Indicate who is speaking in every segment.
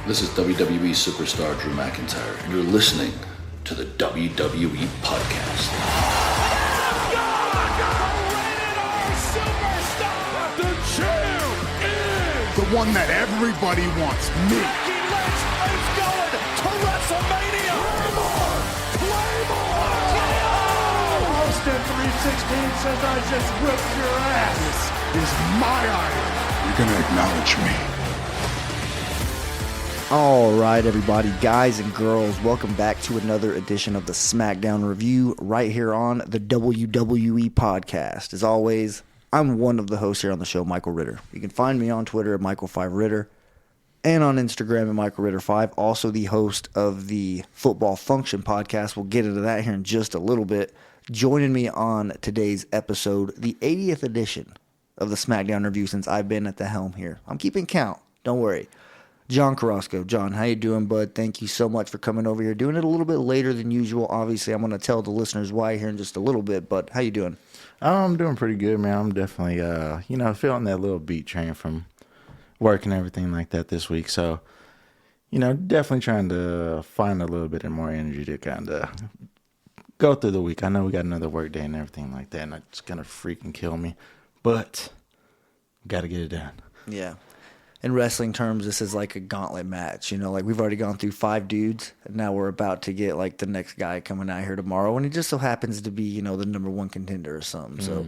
Speaker 1: This is WWE superstar Drew McIntyre, and you're listening to the WWE Podcast.
Speaker 2: The champ is
Speaker 3: the one that everybody wants, me.
Speaker 2: Becky Lynch is going to WrestleMania. Claymore!
Speaker 4: Austin 316 says I just ripped your ass.
Speaker 3: This is my idol. You're going to acknowledge me.
Speaker 5: All right, everybody, guys and girls, welcome back to another edition of the SmackDown Review right here on the WWE Podcast. As always, I'm one of the hosts here on the show, Michael Ritter. You can find me on Twitter at Michael5Ritter and on Instagram at MichaelRitter5. Also the host of the Football Function Podcast. We'll get into that here in just a little bit. Joining me on today's episode, the 80th edition of the SmackDown Review since I've been at the helm here. I'm keeping count. Don't worry. John Carrasco. John, how you doing, bud? Thank you so much for coming over here. Doing it a little bit later than usual. Obviously, I'm going to tell the listeners why here in just a little bit, but how you doing?
Speaker 6: I'm doing pretty good, man. I'm definitely, feeling that little beat train from work and everything like that this week. So, definitely trying to find a little bit of more energy to kind of go through the week. I know we got another work day and everything like that, and it's going to freaking kill me, but got to get it done.
Speaker 5: Yeah. In wrestling terms, this is like a gauntlet match. Like we've already gone through 5 dudes, and now we're about to get like the next guy coming out here tomorrow, and he just so happens to be, the number one contender or something. So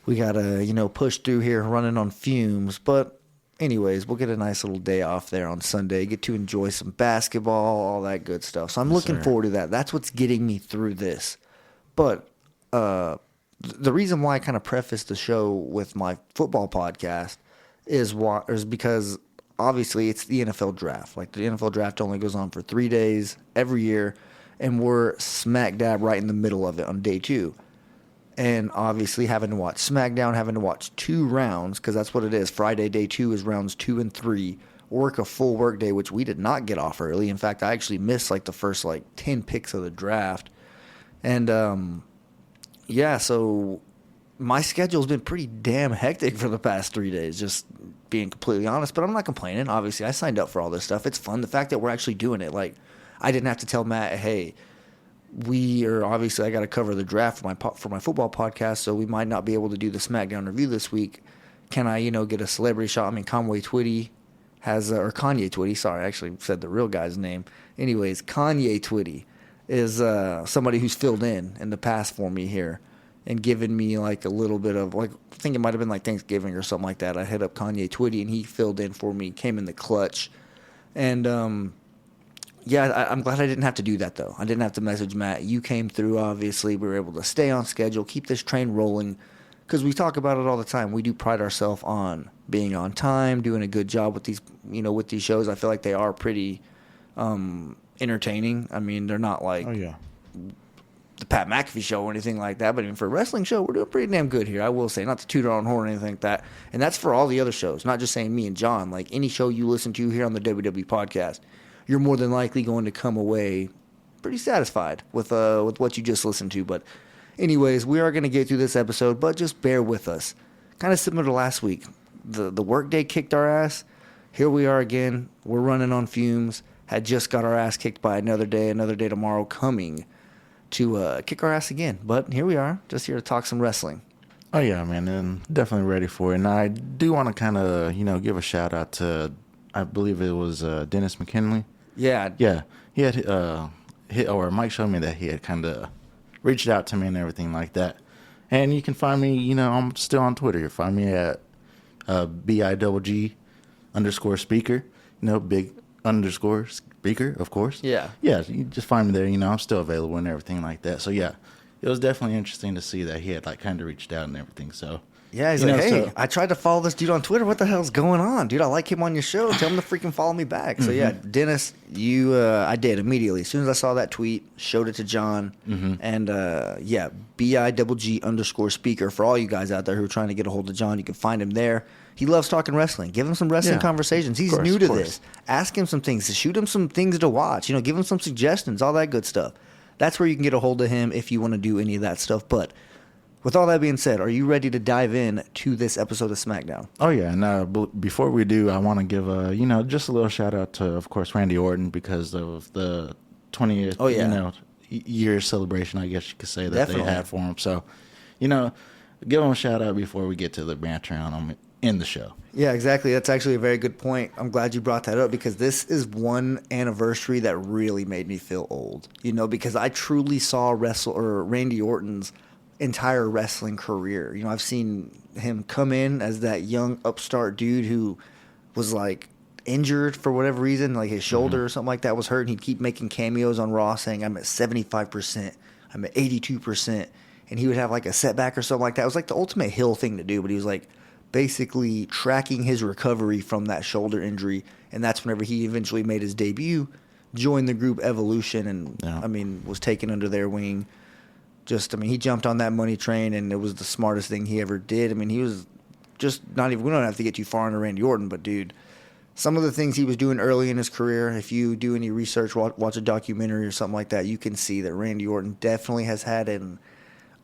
Speaker 5: we gotta, push through here, running on fumes. But anyways, we'll get a nice little day off there on Sunday, get to enjoy some basketball, all that good stuff. So I'm looking forward to that. That's what's getting me through this. But the reason why I kind of prefaced the show with my football podcast is because obviously it's the NFL draft. Like the NFL draft only goes on for 3 days every year, and we're smack dab right in the middle of it on day 2. And obviously having to watch SmackDown, having to watch 2 rounds, because that's what it is. Friday, day 2 is rounds 2 and 3. Work a full work day, which we did not get off early. In fact, I actually missed like the first 10 picks of the draft. And so my schedule's been pretty damn hectic for the past 3 days, just being completely honest. But I'm not complaining. Obviously, I signed up for all this stuff. It's fun. The fact that we're actually doing it, I didn't have to tell Matt, hey, I got to cover the draft for my football podcast, so we might not be able to do the SmackDown review this week. Can I, get a celebrity shot? I mean, Kanye Twitty. Sorry, I actually said the real guy's name. Anyways, Kanye Twitty is somebody who's filled in the past for me here, and given me a little bit of I think it might have been Thanksgiving or something like that. I hit up Kanye Twitty and he filled in for me, came in the clutch. And I'm glad I didn't have to do that though. I didn't have to message Matt. You came through, obviously. We were able to stay on schedule, keep this train rolling, because we talk about it all the time. We do pride ourselves on being on time, doing a good job with these, with these shows. I feel like they are pretty entertaining. I mean, they're not the Pat McAfee show or anything like that, but I mean, for a wrestling show, we're doing pretty damn good here, I will say. Not to toot our own horn or anything like that. And that's for all the other shows, not just saying me and John. Any show you listen to here on the WWE Podcast, you're more than likely going to come away pretty satisfied with what you just listened to. But anyways, we are going to get through this episode, but just bear with us. Kind of similar to last week. The work day kicked our ass. Here we are again. We're running on fumes. Had just got our ass kicked by another day tomorrow coming to kick our ass again. But here we are, just here to talk some wrestling.
Speaker 6: Oh, yeah, man, and definitely ready for it. And I do want to kind of, give a shout-out to, I believe it was Dennis McKinley.
Speaker 5: Yeah.
Speaker 6: Yeah, he had Mike showed me that he had kind of reached out to me and everything like that. And you can find me, I'm still on Twitter. You find me at BIGG_speaker, big _ speaker, of course.
Speaker 5: Yeah.
Speaker 6: Yeah, you just find me there, I'm still available and everything like that. So, yeah, it was definitely interesting to see that he had, kind of reached out and everything, so.
Speaker 5: Yeah, he's hey, I tried to follow this dude on Twitter. What the hell's going on? Dude, I like him on your show. Tell him to freaking follow me back. So, yeah, Dennis, I did immediately. As soon as I saw that tweet, showed it to John. And, BIGG_speaker. For all you guys out there who are trying to get a hold of John, you can find him there. He loves talking wrestling. Give him some wrestling conversations. He's new to this. Ask him some things. Shoot him some things to watch. Give him some suggestions, all that good stuff. That's where you can get a hold of him if you want to do any of that stuff. But with all that being said, are you ready to dive in to this episode of SmackDown?
Speaker 6: Oh yeah, and before we do, I want to give just a little shout out to, of course, Randy Orton because of the 20th year celebration, I guess you could say, that they had for him. So, give him a shout out before we get to the banter on him in the show.
Speaker 5: Yeah, exactly. That's actually a very good point. I'm glad you brought that up because this is one anniversary that really made me feel old. Because I truly saw Randy Orton's entire wrestling career. I've seen him come in as that young upstart dude who was like injured for whatever reason, like his shoulder or something like that was hurt, and he'd keep making cameos on Raw saying, I'm at 75%, I'm at 82%, and he would have like a setback or something like that. It was like the ultimate heel thing to do, but he was like basically tracking his recovery from that shoulder injury, and that's whenever he eventually made his debut, joined the group Evolution, and was taken under their wing. He jumped on that money train, and it was the smartest thing he ever did. He was just not even, we don't have to get too far into Randy Orton, but dude, some of the things he was doing early in his career, if you do any research, watch a documentary or something like that, you can see that Randy Orton definitely has had an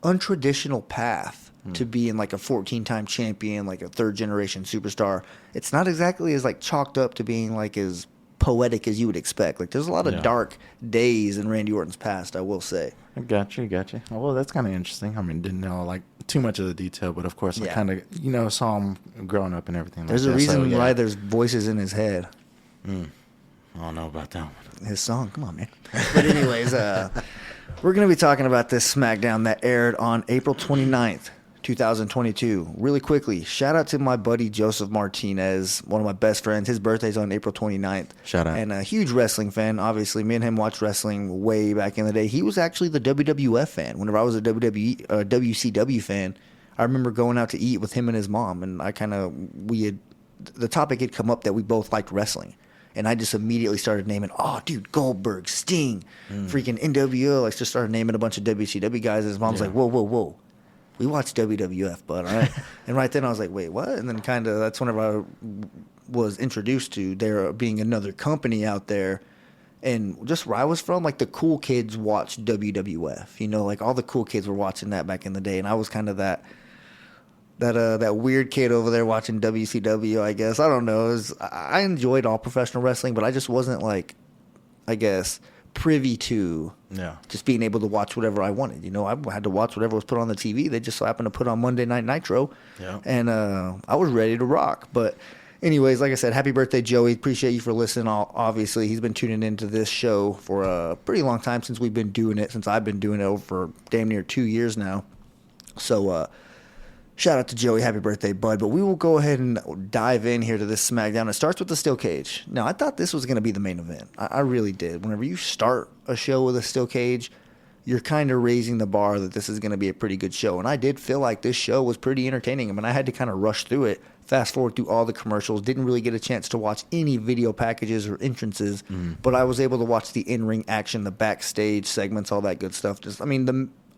Speaker 5: untraditional path to being like a 14-time champion, like a third-generation superstar. It's not exactly as like chalked up to being like as poetic as you would expect. Like there's a lot of dark days in Randy Orton's past, I will say.
Speaker 6: I got you. Well, that's kind of interesting. Didn't know like too much of the detail, but of course I kind of saw him growing up and everything.
Speaker 5: There's a reason why there's voices in his head.
Speaker 6: I don't know about that one.
Speaker 5: His song, come on, man. But anyways, we're going to be talking about this SmackDown that aired on April 29th, 2022. Really quickly, shout out to my buddy Joseph Martinez, one of my best friends. His birthday's on April 29th.
Speaker 6: Shout out.
Speaker 5: And a huge wrestling fan. Obviously, me and him watched wrestling way back in the day. He was actually the WWF fan. Whenever I was a WCW fan, I remember going out to eat with him and his mom, and the topic had come up that we both liked wrestling. And I just immediately started naming, dude, Goldberg, Sting, freaking NWO. I just started naming a bunch of WCW guys. And his mom's like, whoa. We watched WWF, bud, all right? And right then I was like, wait, what? And then that's whenever I was introduced to there being another company out there. And just where I was from, like the cool kids watched WWF. Like all the cool kids were watching that back in the day. And I was kind of that weird kid over there watching WCW, I guess. I don't know. I enjoyed all professional wrestling, but I just wasn't like, I guess, privy to just being able to watch whatever I wanted. I had to watch whatever was put on the TV. They just so happened to put on Monday Night Nitro, and I was ready to rock. But anyways, like I said, happy birthday, Joey. Appreciate you for listening. Obviously, he's been tuning into this show for a pretty long time since we've been doing it, since I've been doing it over damn near 2 years now. So shout out to Joey. Happy birthday, bud. But we will go ahead and dive in here to this SmackDown. It starts with the steel cage. Now, I thought this was going to be the main event. I really did. Whenever you start a show with a steel cage, you're kind of raising the bar that this is going to be a pretty good show. And I did feel like this show was pretty entertaining. I had to kind of rush through it, fast forward through all the commercials. Didn't really get a chance to watch any video packages or entrances, but I was able to watch the in-ring action, the backstage segments, all that good stuff.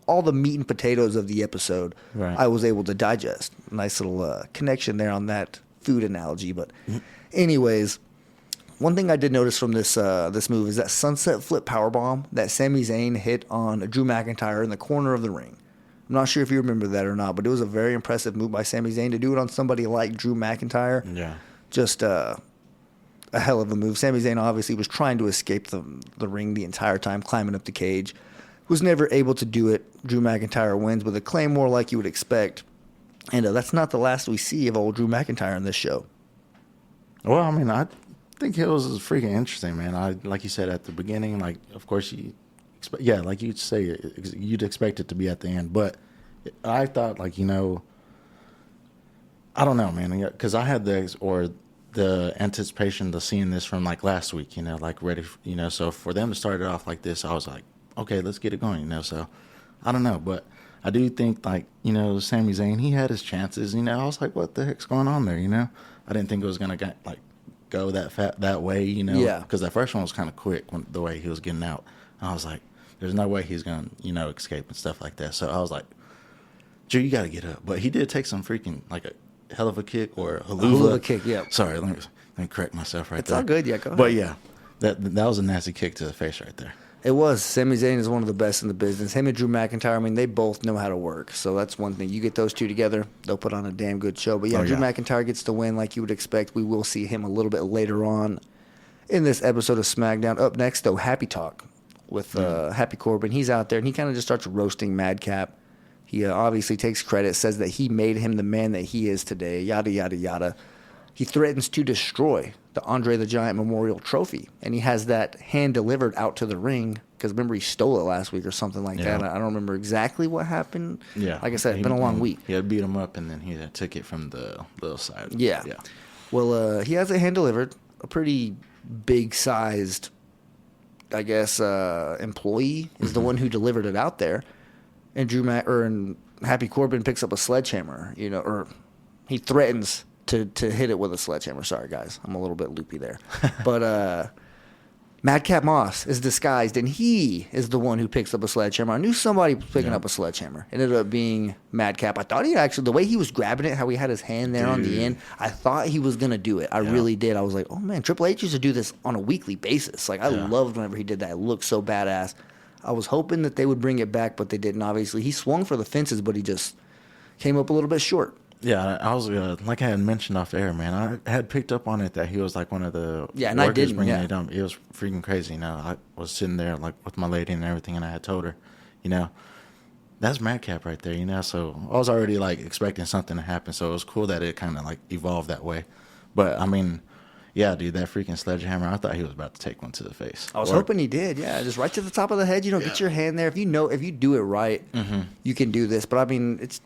Speaker 5: All the meat and potatoes of the episode, I was able to digest. Nice little connection there on that food analogy. But anyways, one thing I did notice from this move is that sunset flip powerbomb that Sami Zayn hit on Drew McIntyre in the corner of the ring. I'm not sure if you remember that or not, but it was a very impressive move by Sami Zayn to do it on somebody like Drew McIntyre. Yeah. Just a hell of a move. Sami Zayn obviously was trying to escape the ring the entire time, climbing up the cage. Was never able to do it. Drew McIntyre wins with a Claymore like you would expect. And that's not the last we see of old Drew McIntyre in this show.
Speaker 6: Well, I think it was freaking interesting, man. Like you said at the beginning, like, of course, like you'd say, you'd expect it to be at the end. But I thought, like, I don't know, man, because I had the anticipation to seeing this from, like, last week, like, ready, so for them to start it off like this, I was like, okay, let's get it going, so I don't know, but I do think, like, Sami Zayn, he had his chances, I was like, what the heck's going on there, I didn't think it was going to, like, go that way, because that first one was kind of quick, the way he was getting out, and I was like, there's no way he's going to, escape and stuff like that, so I was like, Drew, you got to get up, but he did take some freaking, like, a hell of a kick, or a haluva
Speaker 5: kick, yeah.
Speaker 6: Sorry, let me correct myself right
Speaker 5: it's
Speaker 6: there.
Speaker 5: It's all good, yeah, go ahead.
Speaker 6: But yeah, that was a nasty kick to the face right there.
Speaker 5: It was. Sami Zayn is one of the best in the business. Him and Drew McIntyre, I mean, they both know how to work. So that's one thing. You get those two together, they'll put on a damn good show. But Drew McIntyre gets the win like you would expect. We will see him a little bit later on in this episode of SmackDown. Up next, though, Happy Talk with Happy Corbin. He's out there, and he kind of just starts roasting Madcap. He obviously takes credit, says that he made him the man that he is today, yada, yada, yada. He threatens to destroy the Andre the Giant Memorial Trophy, and he has that hand-delivered out to the ring, because remember he stole it last week or something like that. I don't remember exactly what happened.
Speaker 6: Yeah.
Speaker 5: Like I said, it's been a long week.
Speaker 6: He had beat him up, and then he took it from the little side.
Speaker 5: Yeah. Well, he has it hand-delivered, a pretty big-sized, I guess, employee is the one who delivered it out there. And and Happy Corbin picks up a sledgehammer, or he threatens to hit it with a sledgehammer. Sorry, guys. I'm a little bit loopy there. But Madcap Moss is disguised, and he is the one who picks up a sledgehammer. I knew somebody was picking up a sledgehammer. It ended up being Madcap. I thought the way he was grabbing it, how he had his hand there on the end, I thought he was going to do it. I really did. I was like, oh, man, Triple H used to do this on a weekly basis. Like, I loved whenever he did that. It looked so badass. I was hoping that they would bring it back, but they didn't, obviously. He swung for the fences, but he just came up a little bit short.
Speaker 6: Yeah, I was like I had mentioned off air, man. I had picked up on it that he was like one of the
Speaker 5: and I didn't.
Speaker 6: It up. It was freaking crazy. I was sitting there like with my lady and everything, and I had told her, that's Madcap right there. So I was already like expecting something to happen. So it was cool that it kind of like evolved that way. But I mean, yeah, dude, that freaking sledgehammer. I thought he was about to take one to the face.
Speaker 5: I was hoping he did. Yeah, just right to the top of the head. Get your hand there. If you do it right, you can do this. But I mean, it's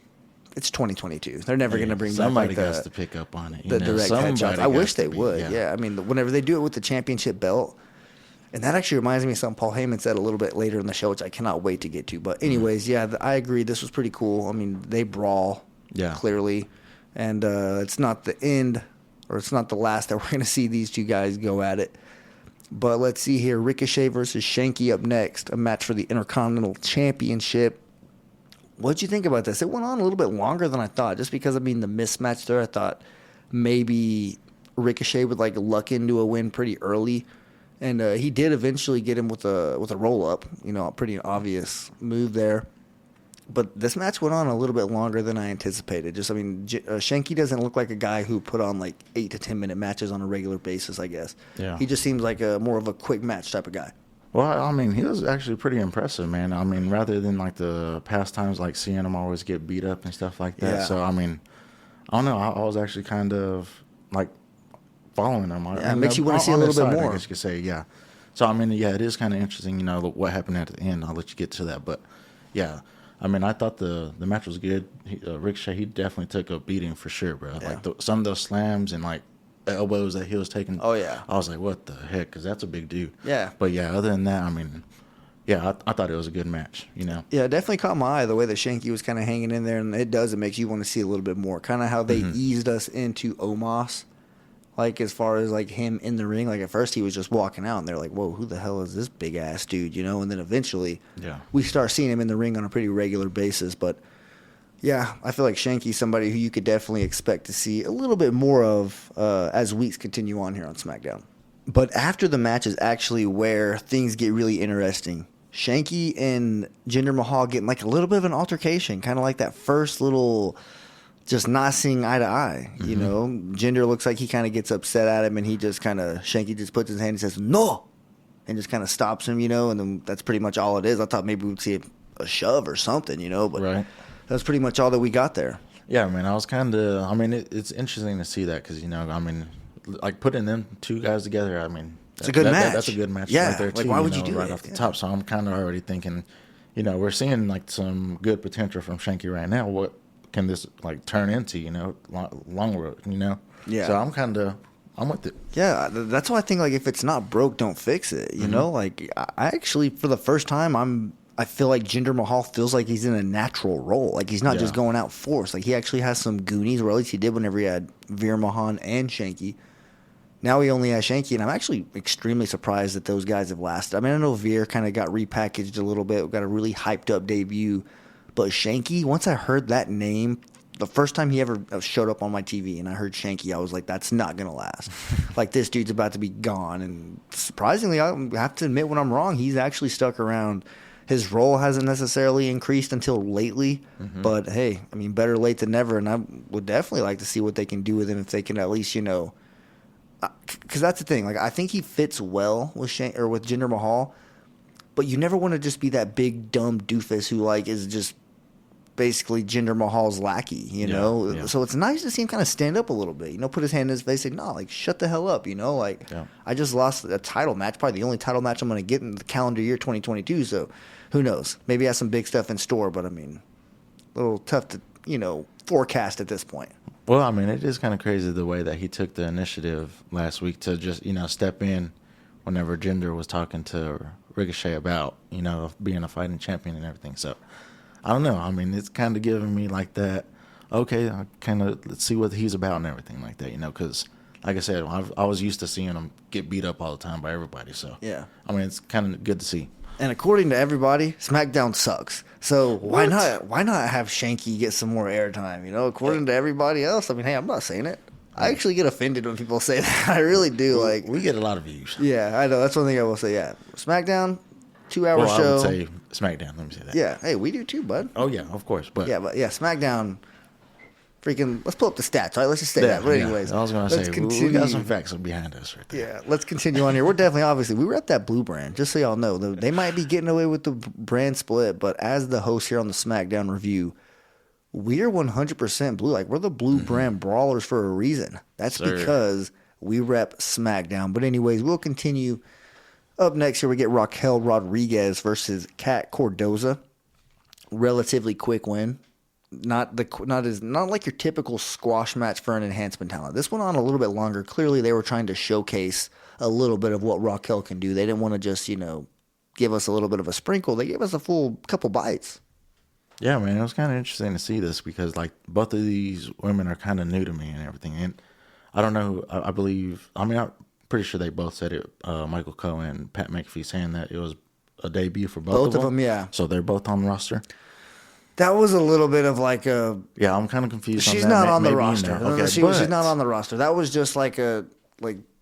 Speaker 5: 2022. They're never going to bring
Speaker 6: somebody
Speaker 5: back
Speaker 6: has to pick up on it.
Speaker 5: The direct headshots. I wish they would. Yeah, I mean, whenever they do it with the championship belt, and that actually reminds me of something Paul Heyman said a little bit later in the show, which I cannot wait to get to. But anyways, I agree. This was pretty cool. I mean, they brawl clearly, and it's not the end, or it's not the last that we're going to see these two guys go at it. But let's see here. Ricochet versus Shanky up next, a match for the Intercontinental Championship. What'd you think about this? It went on a little bit longer than I thought, just because, the mismatch there, I thought maybe Ricochet would, luck into a win pretty early. And he did eventually get him with a roll-up, a pretty obvious move there. But this match went on a little bit longer than I anticipated. Shanky doesn't look like a guy who put on, 8 to 10-minute matches on a regular basis, I guess.
Speaker 6: Yeah.
Speaker 5: He just seems like more of a quick match type of guy.
Speaker 6: Well, he was actually pretty impressive, man. Rather than the past times seeing him always get beat up and stuff like that. Yeah. So, I don't know. I was actually kind of following him.
Speaker 5: It makes you want to see a little bit more.
Speaker 6: I guess you could say, yeah. So, it is kind of interesting, what happened at the end. I'll let you get to that. But, yeah, I thought the match was good. Ricochet, he definitely took a beating for sure, bro. Yeah. Some of those slams and, elbows that he was taking.
Speaker 5: Oh, yeah.
Speaker 6: I was like, what the heck? Because that's a big dude.
Speaker 5: Yeah.
Speaker 6: But, yeah, other than that, I thought it was a good match, Yeah,
Speaker 5: it definitely caught my eye, the way that Shanky was kind of hanging in there, and it makes you want to see a little bit more. Kind of how they eased us into Omos, as far as, him in the ring. At first he was just walking out, and they're like, whoa, who the hell is this big-ass dude, And then eventually we start seeing him in the ring on a pretty regular basis, but... Yeah, I feel like Shanky's somebody who you could definitely expect to see a little bit more of as weeks continue on here on SmackDown. But after the match is actually where things get really interesting. Shanky and Jinder Mahal getting a little bit of an altercation, kind of like that first little just not seeing eye to eye. Jinder looks like he kind of gets upset at him, and he just Shanky just puts his hand and says, "No!" and just kind of stops him, and then that's pretty much all it is. I thought maybe we'd see a shove or something, but...
Speaker 6: Right.
Speaker 5: That's pretty much all that we got there.
Speaker 6: Yeah, I was kind of... it's interesting to see that because, putting them two guys together,
Speaker 5: it's a good match.
Speaker 6: That's a good match
Speaker 5: right
Speaker 6: there, too.
Speaker 5: Why would you do
Speaker 6: right
Speaker 5: it?
Speaker 6: off the top? So I'm kind of already thinking, we're seeing, some good potential from Shanky right now. What can this, turn into, long road,
Speaker 5: Yeah.
Speaker 6: So I'm with it.
Speaker 5: Yeah, that's why I think, if it's not broke, don't fix it, I actually, for the first time, I feel like Jinder Mahal feels like he's in a natural role. He's not just going out forced. He actually has some goonies, or at least he did whenever he had Veer Mahan and Shanky. Now he only has Shanky, and I'm actually extremely surprised that those guys have lasted. I know Veer kind of got repackaged a little bit, got a really hyped up debut, but Shanky, once I heard that name the first time he ever showed up on my TV and I heard Shanky, I was like, that's not going to last. Like, this dude's about to be gone. And surprisingly, I have to admit when I'm wrong, he's actually stuck around. His role hasn't necessarily increased until lately. But, hey, I mean, better late than never. And I would definitely like to see what they can do with him if they can at least, because that's the thing. Like, I think he fits well with with Jinder Mahal. But you never want to just be that big, dumb doofus who, like, is just basically Jinder Mahal's lackey, you know?
Speaker 6: Yeah.
Speaker 5: So it's nice to see him kind of stand up a little bit, put his hand in his face and say, no, like, shut the hell up, Like, I just lost a title match, probably the only title match I'm going to get in the calendar year 2022, so who knows? Maybe he has some big stuff in store, but, I mean, a little tough to, forecast at this point.
Speaker 6: Well, I mean, it is kind of crazy the way that he took the initiative last week to just, step in whenever Jinder was talking to Ricochet about, being a fighting champion and everything, so I don't know. I mean, it's kind of giving me like that, okay, I kind of let's see what he's about and everything like that, because like I said, I was used to seeing him get beat up all the time by everybody. So,
Speaker 5: yeah.
Speaker 6: I mean, it's kind of good to see.
Speaker 5: And according to everybody, SmackDown sucks. So why not have Shanky get some more airtime, According to everybody else, I mean, hey, I'm not saying it. I actually get offended when people say that. I really do. Like,
Speaker 6: we get a lot of views.
Speaker 5: Yeah, I know. That's one thing I will say, yeah. SmackDown, 2-hour show.
Speaker 6: I would say SmackDown. Let me say that.
Speaker 5: Yeah. Hey, we do too, bud.
Speaker 6: Oh, yeah, of course. But
Speaker 5: SmackDown, freaking, let's pull up the stats, right? Let's just say that. But anyways.
Speaker 6: I was going to say, we got some facts behind us right there.
Speaker 5: Yeah, let's continue on here. We're definitely, obviously, we were at that blue brand, just so y'all know. They might be getting away with the brand split, but as the host here on the SmackDown review, we are 100% blue. Like, we're the blue brand brawlers for a reason. That's because we rep SmackDown. But anyways, we'll continue. Up next here, we get Raquel Rodriguez versus Cat Cordoza. Relatively quick win. Not like your typical squash match for an enhancement talent. This went on a little bit longer. Clearly, they were trying to showcase a little bit of what Raquel can do. They didn't want to just, give us a little bit of a sprinkle. They gave us a full couple bites.
Speaker 6: Yeah, man, it was kind of interesting to see this because, like, both of these women are kind of new to me and everything. And I don't know, I'm pretty sure they both said it, Michael Cole and Pat McAfee, saying that it was a debut for both of them.
Speaker 5: Yeah.
Speaker 6: So they're both on the roster.
Speaker 5: That was a little bit of like a...
Speaker 6: Yeah, I'm kind of confused
Speaker 5: she's
Speaker 6: on that.
Speaker 5: Not on the roster.
Speaker 6: Okay,
Speaker 5: she's not on the roster. That was just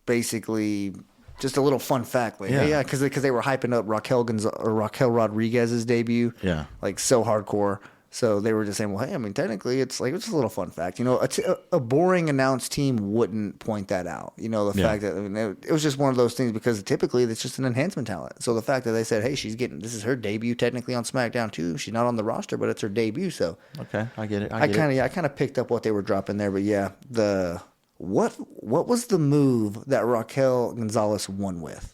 Speaker 5: basically just a little fun fact. Like, yeah, because they were hyping up Raquel Rodriguez's debut.
Speaker 6: Yeah.
Speaker 5: Like, so hardcore. So they were just saying, well, hey, I mean, technically, it's just a little fun fact. A boring announced team wouldn't point that out. The fact that, I mean, it was just one of those things because typically it's just an enhancement talent. So the fact that they said, hey, this is her debut technically on SmackDown too. She's not on the roster, but it's her debut. So
Speaker 6: okay, I get it.
Speaker 5: I kind of picked up what they were dropping there. But yeah, what was the move that Raquel Gonzalez won with?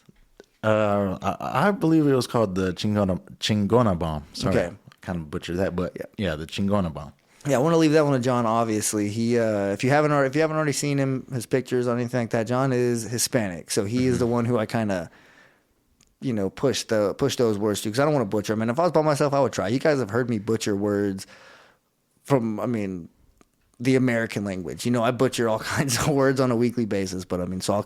Speaker 6: I believe it was called the Chingona Bomb. Sorry.
Speaker 5: Okay.
Speaker 6: Kind of butchered that, but yeah, the Chingona Bomb.
Speaker 5: Yeah, I want to leave that one to John. Obviously, he if you haven't already seen his pictures or anything like that, John is Hispanic, so he is the one who I kind of push those words to because I don't want to butcher them. And if I was by myself, I would try. You guys have heard me butcher words from the American language. I butcher all kinds of words on a weekly basis, but so I'll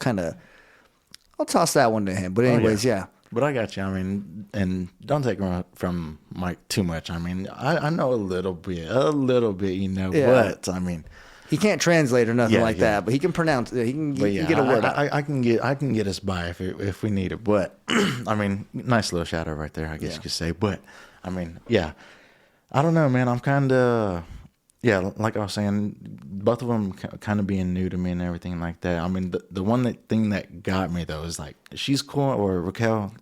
Speaker 5: toss that one to him. But anyways, yeah.
Speaker 6: But I got you. And don't take from Mike too much. I know a little bit,
Speaker 5: yeah.
Speaker 6: But
Speaker 5: he can't translate or nothing like that, but he can pronounce it. He can get a word out.
Speaker 6: I can get us by if we need it. But nice little shout out right there, I guess you could say. But yeah, I don't know, man. I'm kind of like I was saying, both of them kind of being new to me and everything like that. The one thing that got me though is like she's cool, or Raquel,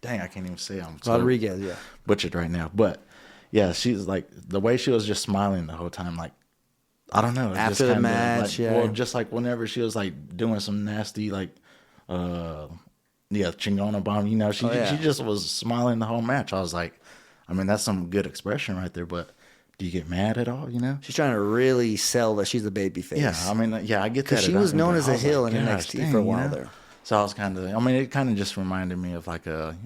Speaker 6: dang, I can't even say it. I'm so
Speaker 5: Rodriguez, yeah,
Speaker 6: butchered right now. But yeah, she's like the way she was just smiling the whole time, like I don't know.
Speaker 5: After the match,
Speaker 6: well, just like whenever she was like doing some nasty Chingona Bomb, she just was smiling the whole match. I was like, that's some good expression right there, but. Do you get mad at all,
Speaker 5: She's trying to really sell that she's a baby face.
Speaker 6: Yeah, I get that.
Speaker 5: Because she was known as a heel in NXT for a while there.
Speaker 6: So I was kind of, it kind of just reminded me of like a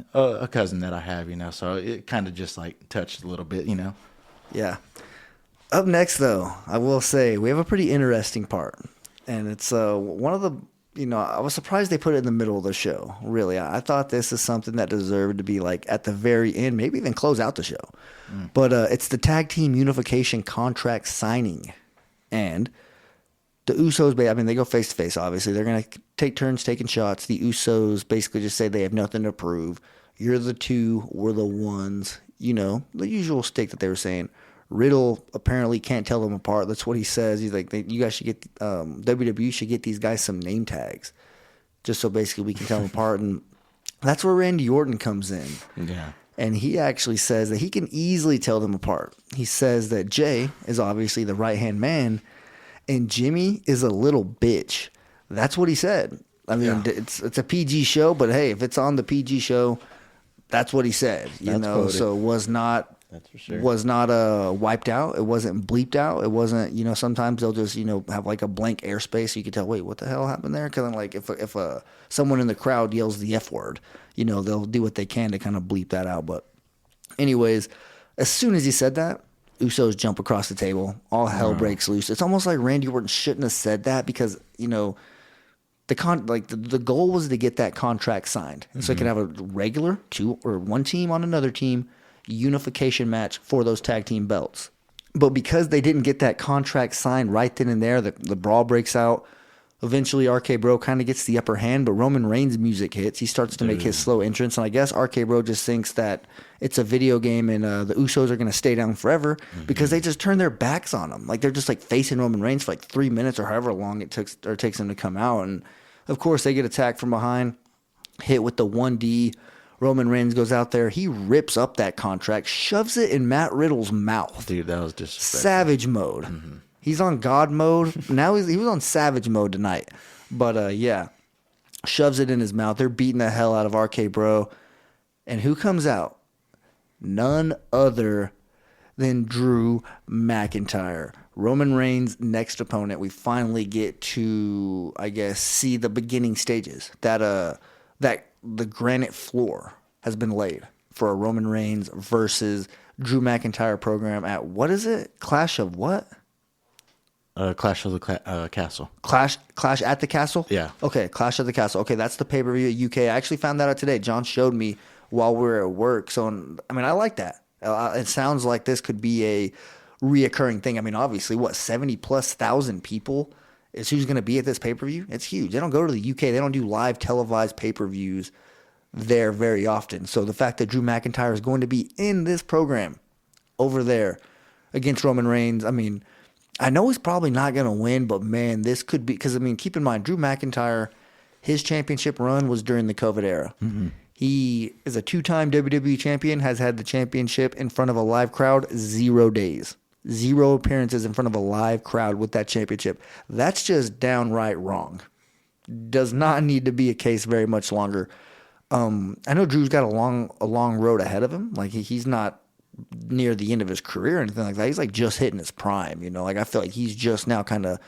Speaker 6: cousin that I have, So it kind of just like touched a little bit,
Speaker 5: Yeah. Up next, though, I will say we have a pretty interesting part. And it's one of the, I was surprised they put it in the middle of the show. Really, I thought this is something that deserved to be like at the very end, maybe even close out the show. But it's the tag team unification contract signing, and the Usos. They go face to face. Obviously, they're gonna take turns taking shots. The Usos basically just say they have nothing to prove. You're the two, we're the ones. The usual stick that they were saying. Riddle apparently can't tell them apart. That's what he says. He's like, you guys should get, WWE should get these guys some name tags, just so basically we can tell them apart. And that's where Randy Orton comes in.
Speaker 6: Yeah.
Speaker 5: And he actually says that he can easily tell them apart. He says that Jay is obviously the right-hand man, and Jimmy is a little bitch. That's what he said. It's a PG show, but hey, if it's on the PG show, that's what he said.
Speaker 6: Quoted.
Speaker 5: So it was not.
Speaker 6: That's for sure.
Speaker 5: Was not wiped out. It wasn't bleeped out. It wasn't, sometimes they'll just, have like a blank airspace. So you can tell, wait, what the hell happened there? Because like if someone in the crowd yells the F word, they'll do what they can to kind of bleep that out. But anyways, as soon as he said that, Usos jump across the table. All hell breaks loose. It's almost like Randy Orton shouldn't have said that because, the goal was to get that contract signed. And so you can have a regular two or one team on another team unification match for those tag team belts. But because they didn't get that contract signed right then and there, the brawl breaks out. Eventually, RK Bro kind of gets the upper hand, but Roman Reigns' music hits. He starts to make his slow entrance, and I guess RK Bro just thinks that it's a video game and the Usos are going to stay down forever because they just turn their backs on him. Like, they're just like facing Roman Reigns for like 3 minutes or however long it takes them to come out. And, of course, they get attacked from behind, hit with the 1D. Roman Reigns goes out there. He rips up that contract, shoves it in Matt Riddle's mouth.
Speaker 6: Dude, that was disrespectful.
Speaker 5: Savage mode. He's on God mode. Now he was on Savage mode tonight. But, shoves it in his mouth. They're beating the hell out of RK Bro. And who comes out? None other than Drew McIntyre. Roman Reigns' next opponent. We finally get to, I guess, see the beginning stages. That the granite floor has been laid for a Roman Reigns versus Drew McIntyre program at, what is it? Clash of what?
Speaker 6: Clash of the Castle.
Speaker 5: Clash at the Castle?
Speaker 6: Yeah.
Speaker 5: Okay, Clash at the Castle. Okay, that's the pay-per-view at UK. I actually found that out today. John showed me while we were at work. So, I like that. It sounds like this could be a reoccurring thing. Obviously, 70+ thousand people is who's going to be at this pay-per-view. It's huge. They don't go to the UK. They don't do live televised pay-per-views there very often. So the fact that Drew McIntyre is going to be in this program over there against Roman Reigns, I know he's probably not going to win, but man, this could be, because keep in mind, Drew McIntyre, his championship run was during the COVID era. He is a 2-time WWE champion, has had the championship in front of a live crowd 0 days. 0 appearances in front of a live crowd with that championship. That's just downright wrong. Does not need to be a case very much longer. I know Drew's got a long road ahead of him. Like he's not near the end of his career or anything like that. He's like just hitting his prime. I feel like he's just now kind of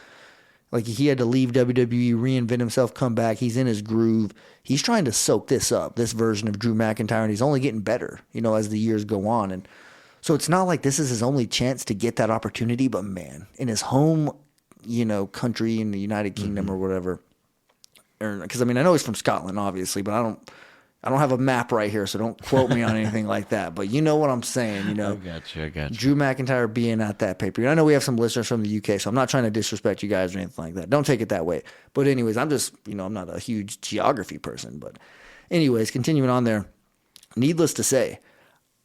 Speaker 5: like he had to leave WWE, reinvent himself, come back. He's in his groove. He's trying to soak this up, this version of Drew McIntyre, and he's only getting better, as the years go on. And so it's not like this is his only chance to get that opportunity, but man, in his home, country in the United Kingdom or whatever. Because I know he's from Scotland, obviously, but I don't have a map right here, so don't quote me on anything like that. But you know what I'm saying,
Speaker 6: I got you.
Speaker 5: Drew McIntyre being at that pay-per-view. I know we have some listeners from the UK, so I'm not trying to disrespect you guys or anything like that. Don't take it that way. But anyways, I'm just, I'm not a huge geography person. But anyways, continuing on there, needless to say,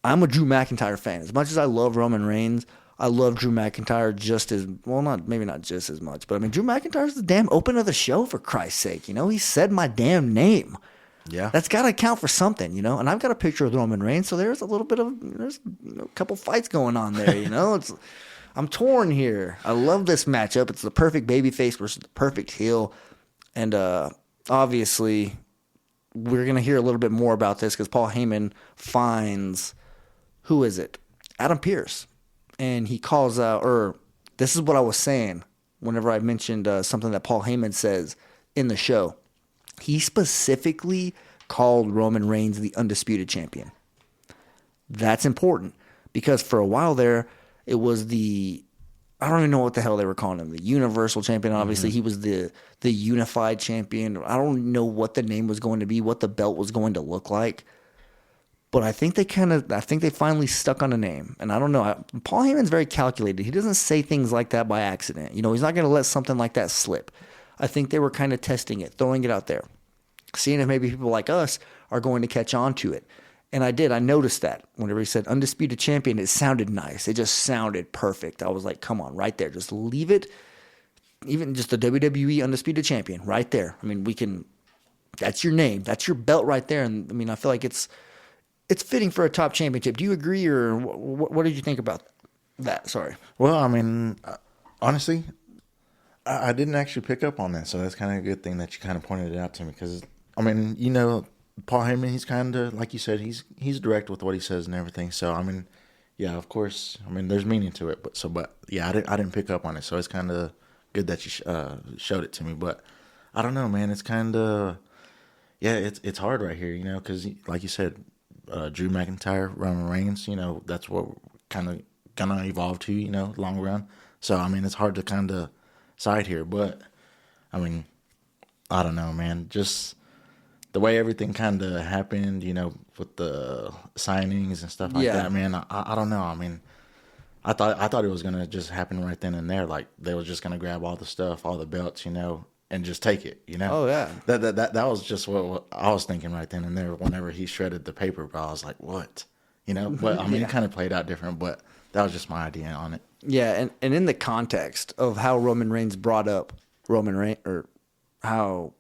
Speaker 5: I'm a Drew McIntyre fan. As much as I love Roman Reigns, I love Drew McIntyre just as, well, maybe not just as much, but Drew McIntyre's the damn opener of the show, for Christ's sake. He said my damn name.
Speaker 6: Yeah.
Speaker 5: That's got to count for something, and I've got a picture of Roman Reigns, so there's a little bit of, a couple fights going on there, I'm torn here. I love this matchup. It's the perfect babyface versus the perfect heel, and obviously we're going to hear a little bit more about this because Paul Heyman finds, who is it? Adam Pearce. And he calls out, or this is what I was saying whenever I mentioned something that Paul Heyman says in the show. He specifically called Roman Reigns the undisputed champion. That's important because for a while there, it was I don't even know what the hell they were calling him. The Universal Champion, obviously. He was the Unified Champion. I don't know what the name was going to be, what the belt was going to look like. But I think they finally stuck on a name. And I don't know. Paul Heyman's very calculated. He doesn't say things like that by accident. You know, he's not going to let something like that slip. I think they were kind of testing it, throwing it out there, seeing if maybe people like us are going to catch on to it. And I did. I noticed that whenever he said Undisputed Champion, it sounded nice. It just sounded perfect. I was like, come on, right there. Just leave it. Even just the WWE Undisputed Champion right there. I mean, that's your name. That's your belt right there. And I mean, I feel like it's fitting for a top championship. Do you agree, or what did you think about that? Sorry.
Speaker 6: Well, I mean, honestly, I didn't actually pick up on that. So that's kind of a good thing that you kind of pointed it out to me. Because, I mean, you know, Paul Heyman, he's kind of, like you said, he's direct with what he says and everything. So, I mean, yeah, of course, I mean, there's meaning to it. But yeah, I didn't pick up on it. So it's kind of good that you showed it to me. But I don't know, man. It's kind of, yeah, it's hard right here, you know, because like you said, Drew McIntyre, Roman Reigns, you know, that's what we're kind of going to evolve to, you know, long run. So, I mean, it's hard to kind of side here. But, I mean, I don't know, man. Just the way everything kind of happened, you know, with the signings and stuff like that, man, I don't know. I mean, I thought it was going to just happen right then and there. Like, they were just going to grab all the stuff, all the belts, you know, and just take it, you know?
Speaker 5: Oh, yeah.
Speaker 6: That was just what I was thinking right then and there whenever he shredded the paper. But I was like, what? You know? But, I mean, it kind of played out different, but that was just my idea on it.
Speaker 5: Yeah, and in the context of how Roman Reigns brought up or how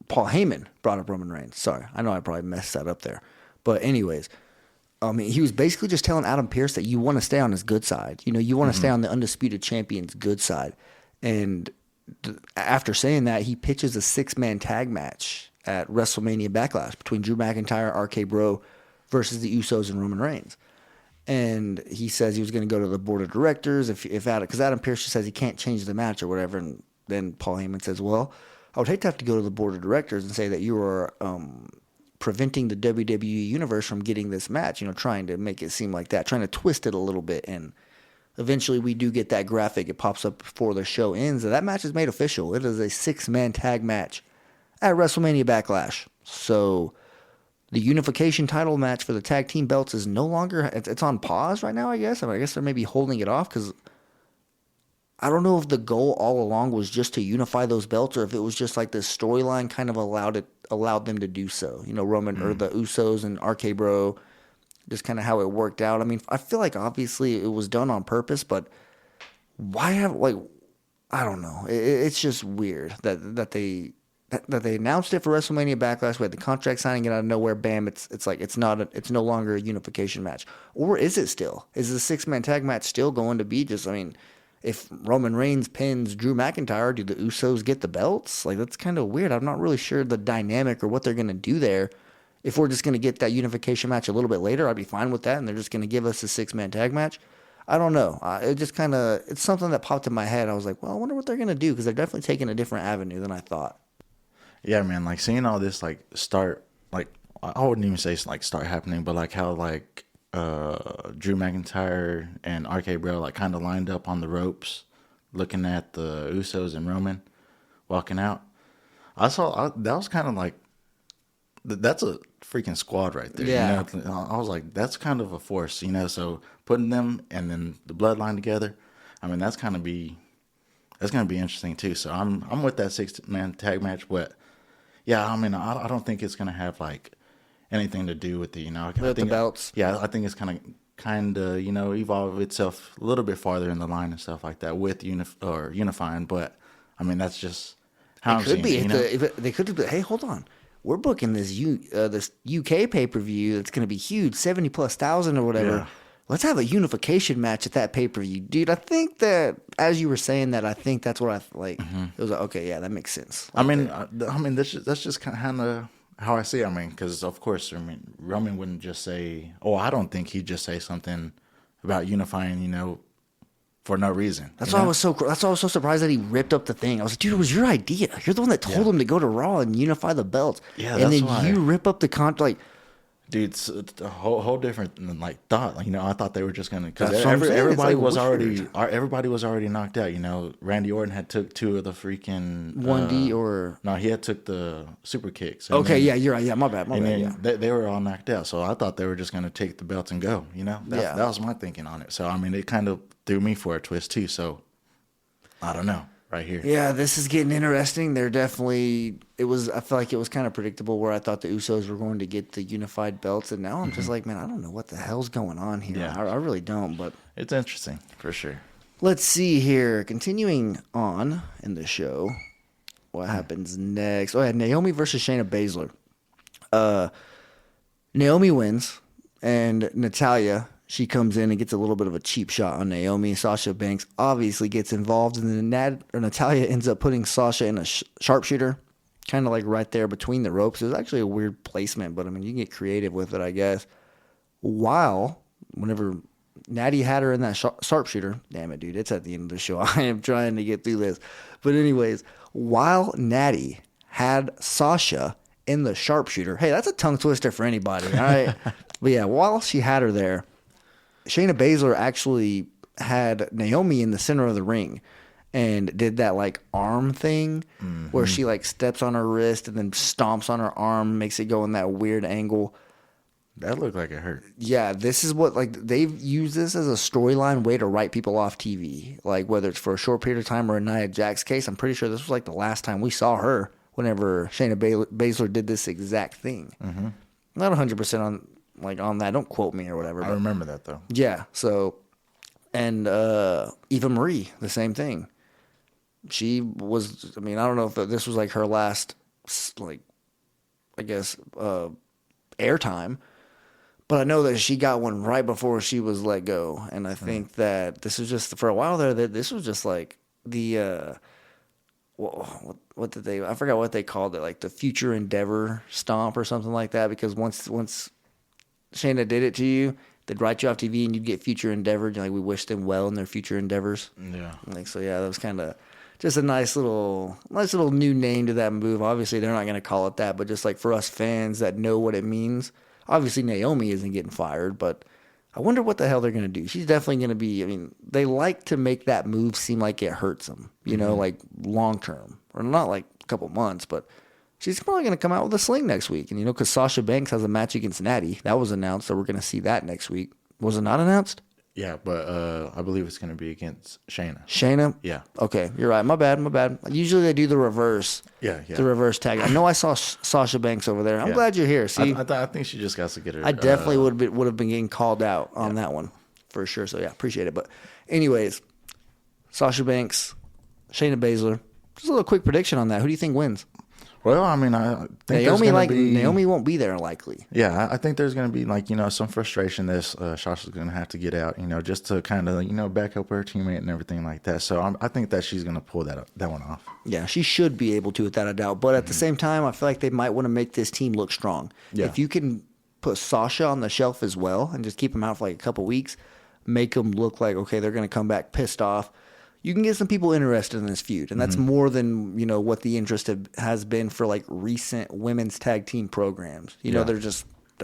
Speaker 5: Paul Heyman brought up Roman Reigns. Sorry, I know I probably messed that up there. But anyways, I mean, he was basically just telling Adam Pearce that you want to stay on his good side. You know, you want to stay on the Undisputed Champion's good side. And after saying that, he pitches a 6-man tag match at WrestleMania Backlash between Drew McIntyre, RK Bro versus the Usos and Roman Reigns. And he says he was going to go to the board of directors because Adam Pearce says he can't change the match or whatever. And then Paul Heyman says, well, I would hate to have to go to the board of directors and say that you are preventing the WWE Universe from getting this match, you know, trying to make it seem like that, trying to twist it a little bit. And eventually we do get that graphic. It pops up before the show ends. And that match is made official. It is a 6-man tag match at WrestleMania Backlash. So the Unification title match for the tag team belts is no longer, it's on pause right now, I guess. I guess they're maybe holding it off because I don't know if the goal all along was just to unify those belts or if it was just like the storyline kind of allowed them to do so. You know, Roman or the Usos and RK Bro, just kind of how it worked out. I mean, I feel like obviously it was done on purpose, but why I don't know. It's just weird that they announced it for WrestleMania Backlash. We had the contract signing, and out of nowhere, bam! It's like it's no longer a unification match, or is it still? Is the 6-man tag match still going to be just? I mean, if Roman Reigns pins Drew McIntyre, do the Usos get the belts? Like, that's kind of weird. I'm not really sure the dynamic or what they're going to do there. If we're just going to get that unification match a little bit later, I'd be fine with that, and they're just going to give us a 6-man tag match. I don't know. It just kind of, it's something that popped in my head. I was like, well, I wonder what they're going to do, because they're definitely taking a different avenue than I thought.
Speaker 6: Yeah, man, like seeing all this like start, like I wouldn't even say like start happening, but like how like Drew McIntyre and RK Bro like kind of lined up on the ropes, looking at the Usos and Roman walking out. That was kind of like, that's a freaking squad right there.
Speaker 5: Yeah.
Speaker 6: You know? I was like, that's kind of a force, you know. So putting them and then the bloodline together, I mean, that's gonna be interesting too. So I'm with that 6-man tag match, but yeah, I mean, I don't think it's gonna have like anything to do with the, you know,
Speaker 5: the belts.
Speaker 6: Yeah, I think it's kind of you know, evolve itself a little bit farther in the line and stuff like that with unifying. But I mean, that's just how I'm seeing it. You know?
Speaker 5: They could be. Hey, hold on. We're booking this UK pay-per-view that's going to be huge, 70,000+ or whatever. Yeah. Let's have a unification match at that pay-per-view. Dude, I think that, as you were saying that, I think that's what I, like, It was like, okay, yeah, that makes sense.
Speaker 6: Like, I mean, that's just kind of how I see it. I mean, because, of course, I mean, Roman wouldn't just say, I don't think he'd just say something about unifying, you know, for no reason.
Speaker 5: That's why I was so surprised that he ripped up the thing. I was like, dude, it was your idea. You're the one that told him to go to Raw and unify the belts.
Speaker 6: Yeah,
Speaker 5: and then you rip up the contract. Like,
Speaker 6: Dude, it's a whole different like thought. You know, I thought they were just gonna because
Speaker 5: That's what I'm saying. It's
Speaker 6: everybody
Speaker 5: like
Speaker 6: was
Speaker 5: weird.
Speaker 6: everybody was already knocked out. You know, Randy Orton had took 2 of the freaking
Speaker 5: 1D or
Speaker 6: no, he had took the super kicks.
Speaker 5: okay, yeah, you're right. Yeah, my bad.
Speaker 6: And then
Speaker 5: Yeah.
Speaker 6: they were all knocked out. So I thought they were just gonna take the belts and go. You know, that was my thinking on it. So I mean, it kind of threw me for a twist too. So I don't know. Right here.
Speaker 5: Yeah, this is getting interesting. They're definitely. I feel like it was kind of predictable where I thought the Usos were going to get the unified belts, and now I'm just like, man, I don't know what the hell's going on here.
Speaker 6: Yeah.
Speaker 5: I really don't. But
Speaker 6: It's interesting for sure.
Speaker 5: let's see here. Continuing on in the show, what happens next? Oh yeah, Naomi versus Shayna Baszler. Naomi wins, and Natalya. She comes in and gets a little bit of a cheap shot on Naomi. Sasha Banks obviously gets involved, and then Natalya ends up putting Sasha in a sharpshooter, kind of like right there between the ropes. It was actually a weird placement, but I mean, you can get creative with it, I guess. Whenever Natty had her in that sharpshooter, damn it, dude, it's at the end of the show. I am trying to get through this. But anyways, while Natty had Sasha in the sharpshooter, hey, that's a tongue twister for anybody, all right? But yeah, while she had her there, Shayna Baszler actually had Naomi in the center of the ring and did that like arm thing where she like steps on her wrist and then stomps on her arm, makes it go in that weird angle.
Speaker 6: That looked like it hurt.
Speaker 5: Yeah, this is what like they've used this as a storyline way to write people off TV. Like whether it's for a short period of time or in Nia Jax's case, I'm pretty sure this was like the last time we saw her whenever Shayna Baszler did this exact thing. Mm-hmm. Not 100% on that. Don't quote me or whatever.
Speaker 6: I remember that though.
Speaker 5: Yeah. So, and Eva Marie, the same thing. She was. I mean, I don't know if this was like her last, like, I guess, airtime, but I know that she got one right before she was let go, and I think that this was just for a while there. That this was just like the. What did they? I forgot what they called it, like the future endeavor stomp or something like that. Because once Shayna did it to you, they'd write you off TV and you'd get future endeavor. Like we wish them well in their future endeavors.
Speaker 6: Yeah.
Speaker 5: Like so, yeah, that was kind of just a nice little new name to that move. Obviously, they're not going to call it that, but just like for us fans that know what it means. Obviously, Naomi isn't getting fired, but I wonder what the hell they're going to do. She's definitely going to be. I mean, they like to make that move seem like it hurts them. You know, like long term or not like a couple months, but. She's probably going to come out with a sling next week. And, because Sasha Banks has a match against Natty. That was announced, so we're going to see that next week. Was it not announced?
Speaker 6: Yeah, but I believe it's going to be against Shayna.
Speaker 5: Shayna?
Speaker 6: Yeah.
Speaker 5: Okay, you're right. My bad. Usually they do the reverse.
Speaker 6: Yeah.
Speaker 5: The reverse tag. I know I saw Sasha Banks over there. I'm glad you're here. See,
Speaker 6: I think she just got to get her.
Speaker 5: I definitely would have been getting called out on that one for sure. So, yeah, appreciate it. But anyways, Sasha Banks, Shayna Baszler. Just a little quick prediction on that. Who do you think wins?
Speaker 6: Well, I mean, I think
Speaker 5: Naomi won't be there likely.
Speaker 6: Yeah, I think there's going to be some frustration that Sasha's going to have to get out, just to kind of back up her teammate and everything like that. So I think that she's going to pull that one off.
Speaker 5: Yeah, she should be able to without a doubt. But at the same time, I feel like they might want to make this team look strong.
Speaker 6: Yeah.
Speaker 5: If you can put Sasha on the shelf as well and just keep them out for like a couple weeks, make them look like okay, they're going to come back pissed off. You can get some people interested in this feud, and that's more than what the interest has been for like recent women's tag team programs. They're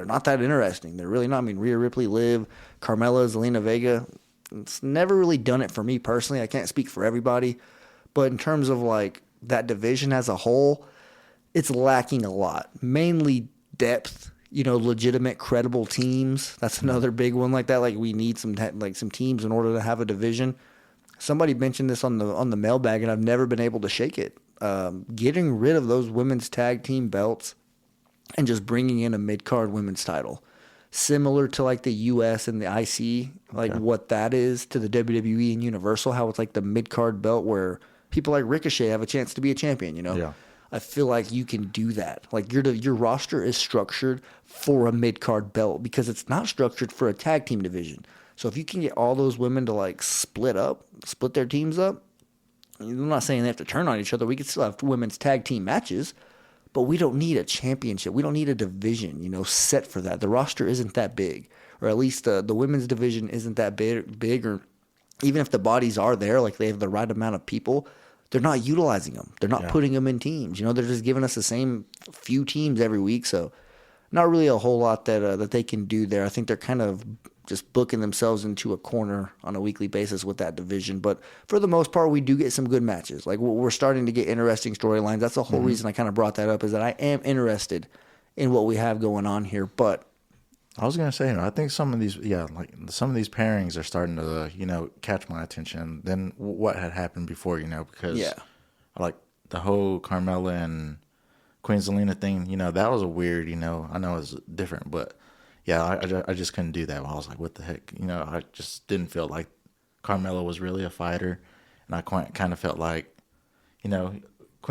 Speaker 5: not that interesting. They're really not. I mean, Rhea Ripley, Liv, Carmella, Zelina Vega. It's never really done it for me personally. I can't speak for everybody, but in terms of like that division as a whole, it's lacking a lot. Mainly depth. Legitimate, credible teams. That's another big one like that. Like we need some teams in order to have a division. Somebody mentioned this on the mailbag, and I've never been able to shake it. Getting rid of those women's tag team belts and just bringing in a mid-card women's title. Similar to like the US and the IC, like what that is to the WWE and Universal, how it's like the mid-card belt where people like Ricochet have a chance to be a champion, Yeah. I feel like you can do that. Like your roster is structured for a mid-card belt because it's not structured for a tag team division. So if you can get all those women to like split their teams up, I'm not saying they have to turn on each other. We could still have women's tag team matches, but we don't need a championship. We don't need a division, set for that. The roster isn't that big, or at least the women's division isn't that big, or even if the bodies are there, like they have the right amount of people, they're not utilizing them. They're not putting them in teams. They're just giving us the same few teams every week. So not really a whole lot that they can do there. I think they're kind of just booking themselves into a corner on a weekly basis with that division. But for the most part, we do get some good matches. Like, we're starting to get interesting storylines. That's the whole reason I kind of brought that up, is that I am interested in what we have going on here. But
Speaker 6: I was gonna say, I think some of these pairings are starting to, catch my attention than what had happened before, because like the whole Carmella and Queen Zelina thing, that was a weird, I know it's different, but yeah, I just couldn't do that. I was like, what the heck, I just didn't feel like Carmella was really a fighter, and I kind of felt like, Queen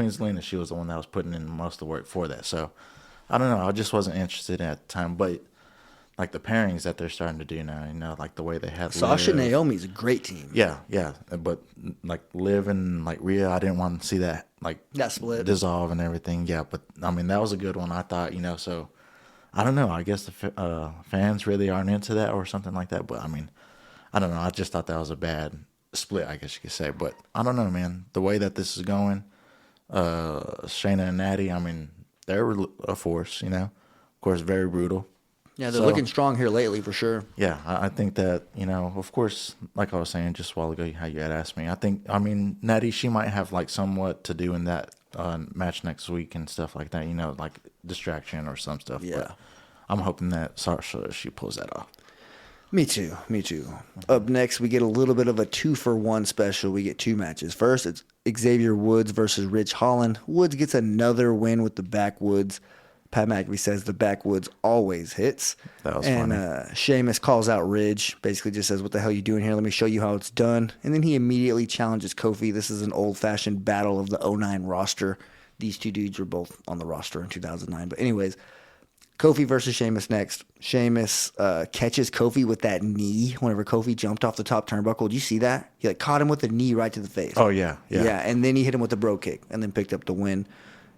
Speaker 6: Zelina, she was the one that was putting in most of the work for that. So I don't know, I just wasn't interested at the time, but like the pairings that they're starting to do now, like the way they had
Speaker 5: Sasha and Naomi's a great team.
Speaker 6: Yeah, but like Liv and like Rhea, I didn't want to see that
Speaker 5: that split
Speaker 6: dissolve and everything. Yeah, but I mean that was a good one. I thought, so I don't know. I guess the fans really aren't into that or something like that. But I mean, I don't know. I just thought that was a bad split, I guess you could say. But I don't know, man. The way that this is going, Shayna and Natty, I mean, they're a force. Of course, very brutal.
Speaker 5: Yeah, they're looking strong here lately for sure.
Speaker 6: Yeah, I think that, of course, like I was saying just a while ago, how you had asked me, Natty, she might have like somewhat to do in that match next week and stuff like that, like distraction or some stuff.
Speaker 5: Yeah.
Speaker 6: But I'm hoping that Sasha, she pulls that off.
Speaker 5: Me too. Up next, we get a little bit of a 2-for-1 special. We get two matches. First, it's Xavier Woods versus Ridge Holland. Woods gets another win with the backwoods. Pat McAfee says the backwoods always hits.
Speaker 6: That was funny.
Speaker 5: And Sheamus calls out Ridge, basically just says, what the hell are you doing here? Let me show you how it's done. And then he immediately challenges Kofi. This is an old-fashioned battle of the 09 roster. These two dudes were both on the roster in 2009. But anyways, Kofi versus Sheamus next. Sheamus catches Kofi with that knee whenever Kofi jumped off the top turnbuckle. Did you see that? He caught him with the knee right to the face.
Speaker 6: Oh, yeah.
Speaker 5: Yeah, and then he hit him with the bro kick and then picked up the win.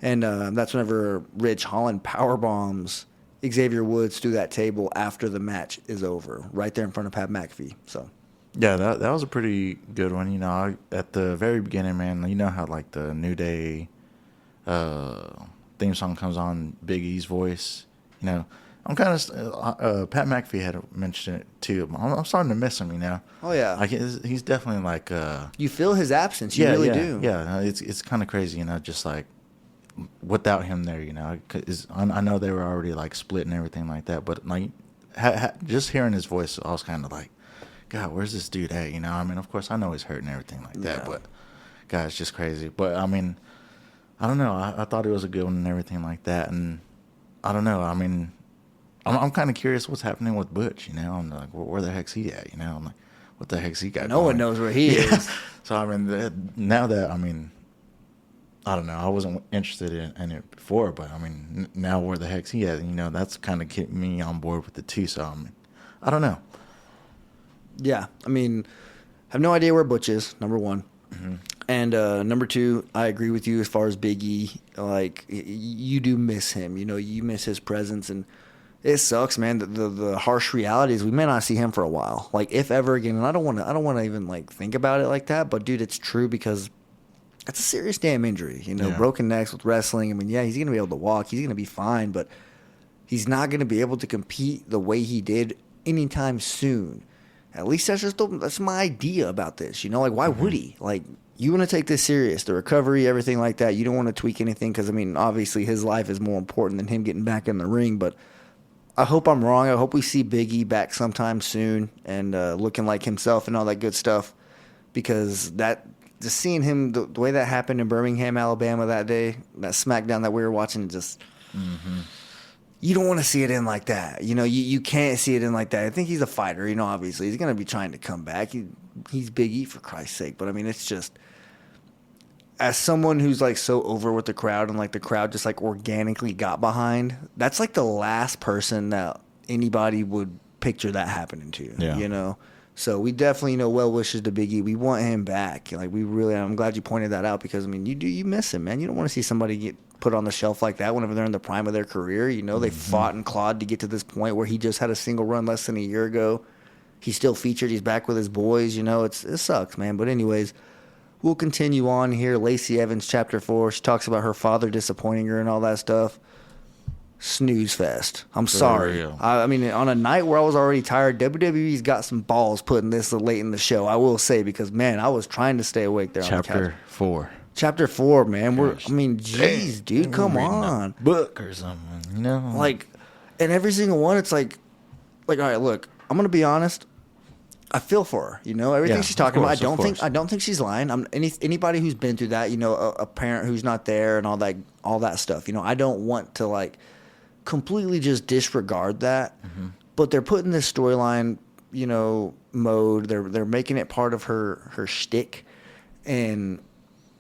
Speaker 5: And that's whenever Ridge Holland powerbombs Xavier Woods through that table after the match is over, right there in front of Pat McAfee. So,
Speaker 6: yeah, that was a pretty good one. At the very beginning, man, you know how like the New Day theme song comes on, Big E's voice. I'm kind of Pat McAfee had mentioned it too. I'm starting to miss him.
Speaker 5: Oh yeah,
Speaker 6: he's definitely like
Speaker 5: you feel his absence. You really do.
Speaker 6: Yeah, it's kind of crazy. Just like. Without him there, cause I know they were already like split and everything like that, but like just hearing his voice, I was kind of like, God, where's this dude at? Of course I know he's hurt and everything like that, but God, it's just crazy. But I mean, I don't know. I thought it was a good one and everything like that, and I don't know. I mean, I'm kind of curious what's happening with Butch. I'm like, where the heck's he at? I'm like, what the heck's he got?
Speaker 5: No one knows where he is.
Speaker 6: So I mean, now that I don't know. I wasn't interested in it before, but I mean, now where the heck's he at? That's kind of kept me on board with the two. So I don't know.
Speaker 5: Yeah, I mean, I have no idea where Butch is. Number one, and number two, I agree with you as far as Big E. Like, you do miss him. You miss his presence, and it sucks, man. The harsh reality is we may not see him for a while, like if ever again. And I don't want to even like think about it like that, but dude, it's true because. That's a serious damn injury, broken necks with wrestling. I mean, yeah, he's going to be able to walk. He's going to be fine, but he's not going to be able to compete the way he did anytime soon. At least that's my idea about this. Why would he? Like, you want to take this serious, the recovery, everything like that. You don't want to tweak anything because, obviously his life is more important than him getting back in the ring. But I hope I'm wrong. I hope we see Big E back sometime soon and looking like himself and all that good stuff because just seeing him, the way that happened in Birmingham, Alabama that day, that SmackDown that we were watching, just you don't want to see it in like that. You can't see it in like that. I think he's a fighter. Obviously he's going to be trying to come back. He's Big E for Christ's sake. But it's just as someone who's like so over with the crowd and like the crowd just like organically got behind. That's like the last person that anybody would picture that happening to.
Speaker 6: Yeah.
Speaker 5: So we definitely, well wishes to Big E. We want him back. Like I'm glad you pointed that out because you miss him, man. You don't want to see somebody get put on the shelf like that whenever they're in the prime of their career. They fought and clawed to get to this point where he just had a single run less than a year ago. He's still featured. He's back with his boys. It sucks, man. But anyways, we'll continue on here. Lacey Evans, Chapter 4. She talks about her father disappointing her and all that stuff. snooze fest. I'm sorry.
Speaker 6: real.
Speaker 5: I mean, on a night where I was already tired, WWE's got some balls putting this late in the show, I will say, because, man, I was trying to stay awake there on the couch.
Speaker 6: Chapter 4.
Speaker 5: Chapter 4, man. Jeez, dude, come on.
Speaker 6: Book or something, you know?
Speaker 5: Like, and every single one, it's like, all right, look, I'm going to be honest. I feel for her, you know, everything she's talking about. I don't think she's lying. Anybody who's been through that, you know, a parent who's not there and all that stuff, you know, I don't want to like completely just disregard that. Mm-hmm. But they're putting this storyline, you know, mode. They're making it part of her shtick. And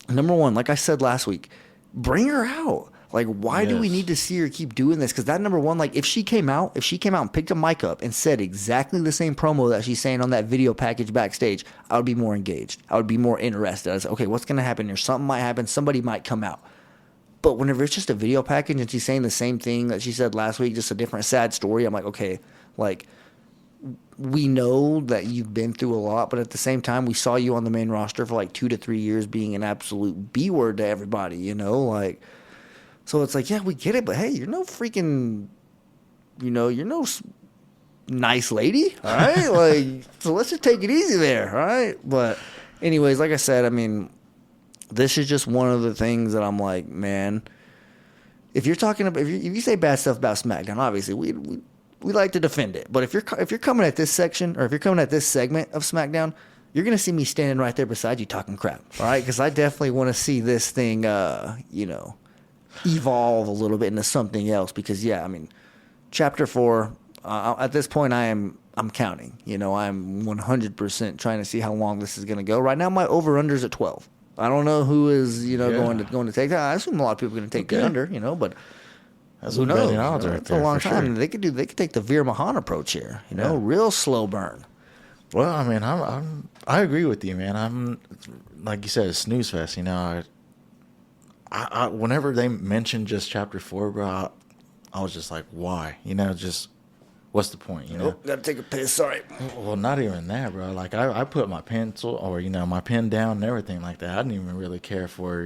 Speaker 5: number one, like I said last week, bring her out. Like, why do we need to see her keep doing this? Because that, number one, like, if she came out and picked a mic up and said exactly the same promo that she's saying on that video package backstage, I would be more engaged. I would be more interested. I was like, okay, what's going to happen here? Something might happen. Somebody might come out. But whenever it's just a video package and she's saying the same thing that she said last week, just a different sad story, I'm like, okay, like, we know that you've been through a lot, but at the same time, we saw you on the main roster for like 2 to 3 years being an absolute B-word to everybody, you know? Like, so it's like, yeah, we get it, but hey, you're no freaking, you know, you're no nice lady, all right? Like, so let's just take it easy there, all right? But anyways, like I said, I mean, this is just one of the things that I'm like, man, if you're talking about, if you say bad stuff about SmackDown, obviously we like to defend it. But if you're coming at this section, or if you're coming at this segment of SmackDown, you're gonna see me standing right there beside you talking crap, all right? Because I definitely want to see this thing, you know, evolve a little bit into something else. Because yeah, I mean, Chapter 4. At this point, I'm counting. You know, I'm 100% trying to see how long this is gonna go. Right now, my over/under's at 12. I don't know who is, you know, going to take that. I assume a lot of people are going to take the under, you know, but
Speaker 6: That's
Speaker 5: who knows?
Speaker 6: Odds right
Speaker 5: it's a long time. Sure. They could take the Veer Mahan approach here, you know, real slow burn.
Speaker 6: Well, I mean, I agree with you, man. I'm like you said, it's snooze fest. You know, I whenever they mentioned just Chapter 4, bro, I was just like, why? You know, just what's the point? You know,
Speaker 5: gotta take a piss. Sorry.
Speaker 6: Well, not even that, bro. Like I put my pencil or my pen down and everything like that. I didn't even really care for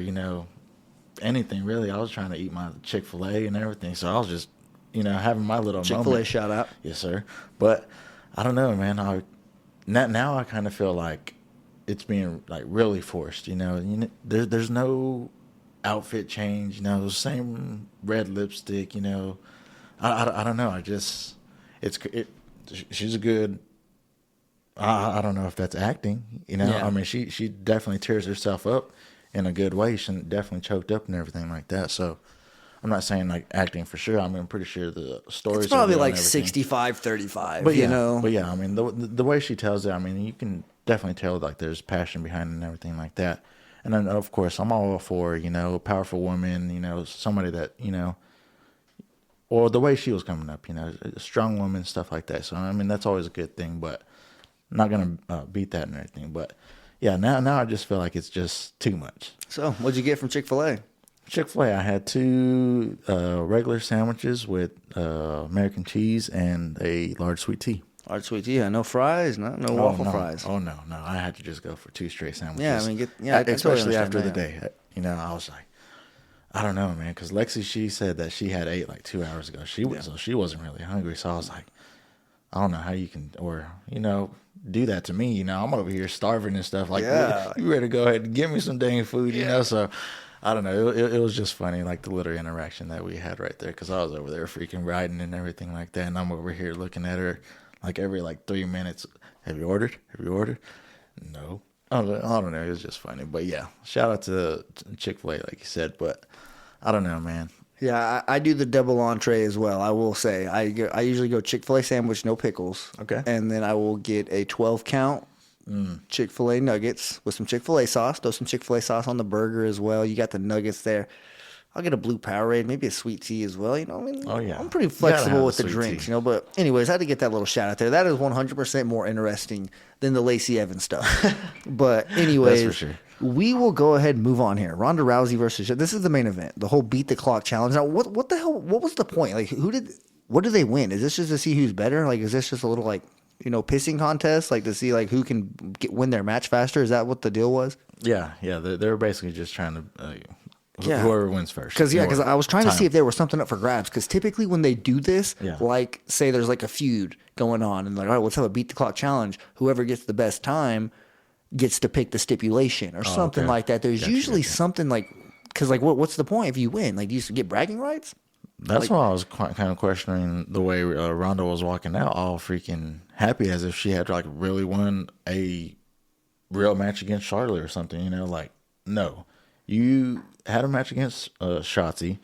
Speaker 6: anything really. I was trying to eat my Chick-fil-A and everything, so I was just having my little
Speaker 5: Chick-fil-A shout out.
Speaker 6: Yes, sir. But I don't know, man. Now I kind of feel like it's being like really forced. There's no outfit change. Same red lipstick. I don't know. She's a good. I don't know if that's acting.
Speaker 5: Yeah.
Speaker 6: I mean, she definitely tears herself up in a good way. She's definitely choked up and everything like that. So I'm not saying like acting for sure. I mean, I'm pretty sure the stories.
Speaker 5: It's probably like 65-35.
Speaker 6: But yeah, I mean the way she tells it, I mean, you can definitely tell like there's passion behind it and everything like that. And then of course I'm all for a powerful woman, somebody that or the way she was coming up, a strong woman, stuff like that. So I mean that's always a good thing, but I'm not gonna beat that and everything. But yeah, now I just feel like it's just too much.
Speaker 5: So what'd you get from Chick-fil-A?
Speaker 6: Chick-fil-A, I had 2 regular sandwiches with American cheese and a large sweet tea.
Speaker 5: Large sweet tea, no fries, no waffle fries.
Speaker 6: Oh no, I had to just go for 2 straight sandwiches.
Speaker 5: Yeah, I mean,
Speaker 6: especially after the day. I was like, I don't know, man, because Lexi, she said that she had ate like 2 hours ago. So she wasn't really hungry. So I was like, I don't know how you can, or do that to me. I'm over here starving and stuff. Like, you ready to go ahead and give me some dang food? So. I don't know. It was just funny, like the little interaction that we had right there, because I was over there freaking riding and everything like that, and I'm over here looking at her like every 3 minutes. Have you ordered? No. I don't know. It was just funny. But yeah, shout out to Chick-fil-A, like you said. But I don't know, man.
Speaker 5: Yeah, I do the double entree as well. I will say I usually go Chick-fil-A sandwich, no pickles.
Speaker 6: Okay.
Speaker 5: And then I will get a 12 count. Chick-fil-A nuggets with some Chick-fil-A sauce. Throw some Chick-fil-A sauce on the burger as well. You got the nuggets there. I'll get a blue Powerade, maybe a sweet tea as well.
Speaker 6: Oh yeah,
Speaker 5: I'm pretty flexible with the drinks, But anyways, I had to get that little shout out there. That is 100% more interesting than the Lacey Evans stuff. But anyways,
Speaker 6: that's for sure.
Speaker 5: We will go ahead and move on here. Ronda Rousey versus this is the main event, the whole beat the clock challenge. Now, what the hell? What was the point? Like, what do they win? Is this just to see who's better? Like, is this just a little pissing contest, like to see who can win their match faster? Is that what the deal was?
Speaker 6: Yeah. They're basically just trying to
Speaker 5: Yeah.
Speaker 6: Whoever wins first.
Speaker 5: Because I was trying to see
Speaker 6: Time.
Speaker 5: if there was something up for grabs. Because typically when they do this,
Speaker 6: Yeah.
Speaker 5: like say there's like a feud going on, and like, all right, let's have a beat the clock challenge. Whoever gets the best time gets to pick the stipulation or something
Speaker 6: okay.
Speaker 5: like that. There's usually something like, because like what's the point if you win? Like, do you get bragging rights?
Speaker 6: That's why I was kind of questioning the way Ronda was walking out, all freaking happy as if she had like really won a real match against Charlotte or something. You know, like no, you had a match against Shotzi.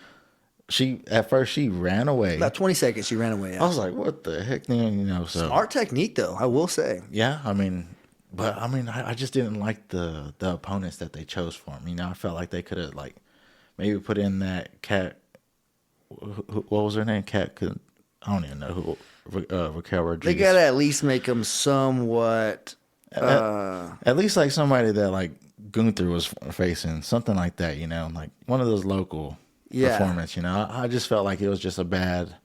Speaker 6: At first she ran away.
Speaker 5: About 20 seconds, she ran away.
Speaker 6: I was like, what the heck, man? You know, so
Speaker 5: Smart technique, though, I will say.
Speaker 6: yeah, I just didn't like the opponents that they chose for him. You know, I felt like they could have like maybe put in that Cat. What was her name? Cat. I don't even know who. Raquel Rodriguez.
Speaker 5: They gotta at least make them somewhat.
Speaker 6: At least like somebody that like Gunther was facing, something like that. You know, like one of those local performance. You know, I just felt like it was just a bad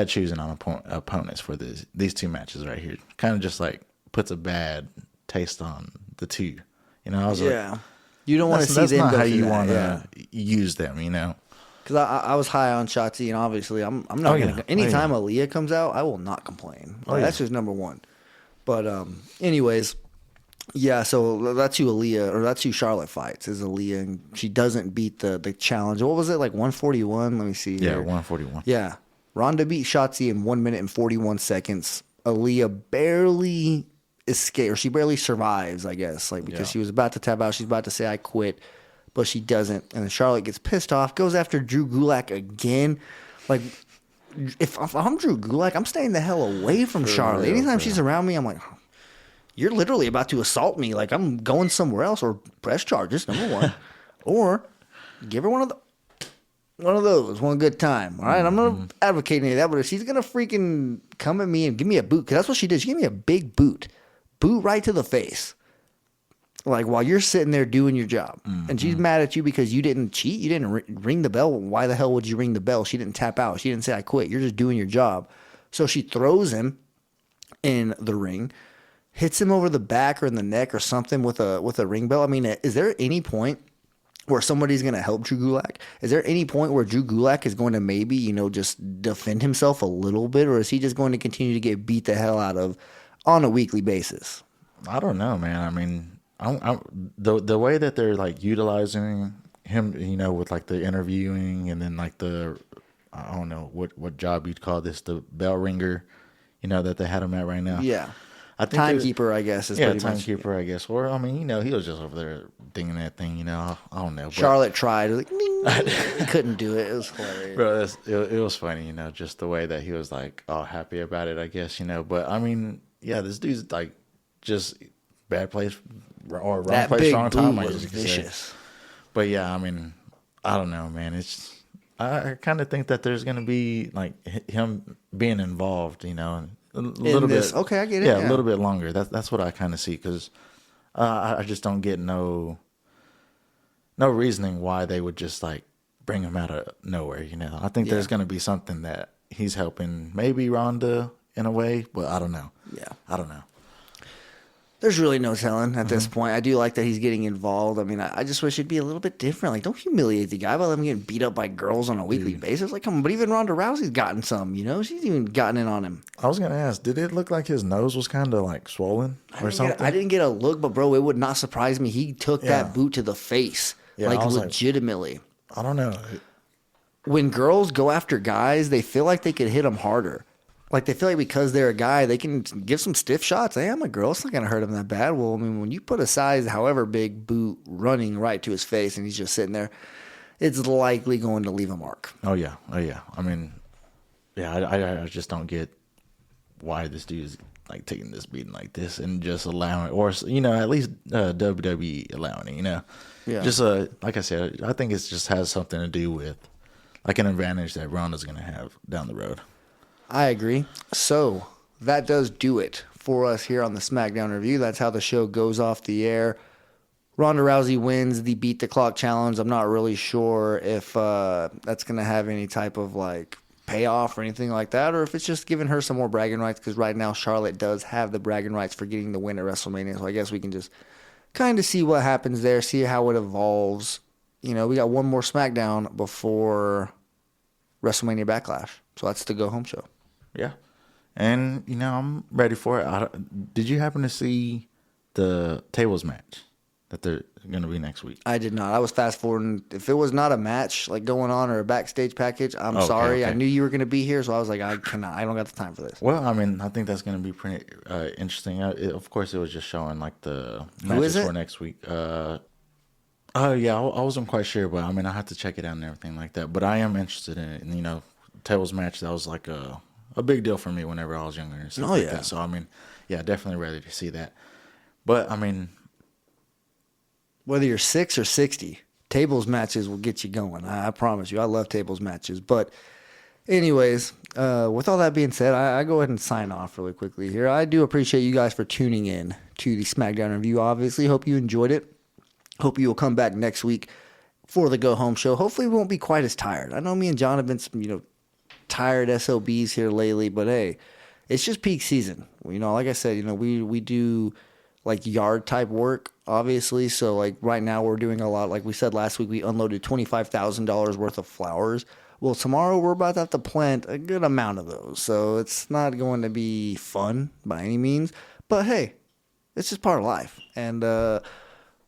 Speaker 6: choosing on opponents for these two matches right here. Kind of just like puts a bad taste on the two. You know, I was like,
Speaker 5: you don't want to see them.
Speaker 6: That's not
Speaker 5: go
Speaker 6: how
Speaker 5: through
Speaker 6: you
Speaker 5: that,
Speaker 6: want to use them. You know.
Speaker 5: Because I was high on Shotzi, and obviously I'm not going to. Anytime Aaliyah comes out, I will not complain. That's just number one. But anyways, yeah. So that's who Aaliyah, or that's who Charlotte fights, is Aaliyah, and she doesn't beat the challenge. What was it, like 141? Let me see.
Speaker 6: Yeah,
Speaker 5: here.
Speaker 6: 141.
Speaker 5: Yeah, Ronda beat Shotzi in 1 minute and 41 seconds. Aaliyah barely escapes, or she barely survives, I guess, like because she was about to tap out. She's about to say I quit. But she doesn't, and then Charlotte gets pissed off, goes after Drew Gulak again. Like, if I'm Drew Gulak, I'm staying the hell away from Charlotte. Anytime she's around me, I'm like, you're literally about to assault me. Like, I'm going somewhere else, or press charges, number one, or give her one of those, one good time. All right, I'm not advocating any of that, but if she's gonna freaking come at me and give me a boot, because that's what she did. She gave me a big boot right to the face. Like, while you're sitting there doing your job. And she's mad at you because you didn't cheat. You didn't ring the bell. Why the hell would you ring the bell? She didn't tap out. She didn't say, I quit. You're just doing your job. So she throws him in the ring, hits him over the back or in the neck or something with a ring bell. I mean, is there any point where somebody's going to help Drew Gulak? Is there any point where Drew Gulak is going to maybe, just defend himself a little bit? Or is he just going to continue to get beat the hell out of on a weekly basis?
Speaker 6: I don't know, man. I mean, the way that they're like utilizing him, with like the interviewing and then like I don't know what job you'd call this, the bell ringer, that they had him at right now.
Speaker 5: Yeah.
Speaker 6: I think
Speaker 5: timekeeper, I guess, is pretty much.
Speaker 6: Timekeeper, I guess. Or, I mean, he was just over there dinging that thing, I don't know. But,
Speaker 5: Charlotte tried. Like, he couldn't do it. It was hilarious.
Speaker 6: Bro, it was funny, just the way that he was like all happy about it, I guess, But, I mean, yeah, this dude's like just bad place or wrong place, wrong time, I guess you could say. But, yeah, I mean, I don't know, man. I kind of think that there's going to be like him being involved, a little bit.
Speaker 5: Okay, I get it.
Speaker 6: Yeah, a little bit longer. That's what I kind of see, because I just don't get no reasoning why they would just like bring him out of nowhere. I think there's going to be something that he's helping, maybe Ronda in a way, but I don't know.
Speaker 5: Yeah,
Speaker 6: I don't know.
Speaker 5: There's really no telling at this point. I do like that he's getting involved. I mean, I just wish it'd be a little bit different. Like, don't humiliate the guy by letting him get beat up by girls on a weekly basis. Like, come on. But even Ronda Rousey's gotten some, She's even gotten in on him.
Speaker 6: I was going to ask, did it look like his nose was kind of like swollen or something?
Speaker 5: I didn't get a look, but bro, it would not surprise me. He took that boot to the face.
Speaker 6: Yeah,
Speaker 5: like, legitimately.
Speaker 6: I don't know.
Speaker 5: When girls go after guys, they feel like they could hit them harder. Like, they feel like because they're a guy, they can give some stiff shots. Hey, I'm a girl. It's not going to hurt him that bad. Well, I mean, when you put a size, however big, boot running right to his face and he's just sitting there, it's likely going to leave a mark.
Speaker 6: Oh, yeah. I mean, I just don't get why this dude is, like, taking this beating like this and just allowing it. Or, at least WWE allowing it,
Speaker 5: Yeah.
Speaker 6: Just, like I said, I think it just has something to do with, like, an advantage that Ronda's going to have down the road.
Speaker 5: I agree. So that does do it for us here on the SmackDown review. That's how the show goes off the air. Ronda Rousey wins the Beat the Clock challenge. I'm not really sure if that's going to have any type of like payoff or anything like that, or if it's just giving her some more bragging rights, because right now Charlotte does have the bragging rights for getting the win at WrestleMania. So I guess we can just kind of see what happens there, see how it evolves. we got one more SmackDown before WrestleMania Backlash. So that's the go-home show.
Speaker 6: Yeah. And, I'm ready for it. Did you happen to see the tables match that they're going to be next week?
Speaker 5: I did not. I was fast-forwarding. If it was not a match like going on or a backstage package, I'm sorry. Okay. I knew you were going to be here, so I was like, I cannot. I don't got the time for this.
Speaker 6: Well, I think that's going to be pretty interesting. Of course, it was just showing like the matches for next week. Yeah, I wasn't quite sure, but I have to check it out and everything like that. But I am interested in it. And, tables match, that was like a big deal for me whenever I was younger and stuff like that. So, definitely ready to see that. But,
Speaker 5: whether you're 6 or 60, tables matches will get you going. I promise you. I love tables matches. But anyways, with all that being said, I go ahead and sign off really quickly here. I do appreciate you guys for tuning in to the SmackDown review, obviously. Hope you enjoyed it. Hope you will come back next week for the go-home show. Hopefully we won't be quite as tired. I know me and John have been some, tired SOBs here lately, but hey, it's just peak season. Like I said, we do like yard type work, obviously. So like right now we're doing a lot. Like we said last week, we unloaded $25,000 worth of flowers. Well, tomorrow we're about to have to plant a good amount of those. So it's not going to be fun by any means, but hey, it's just part of life. And,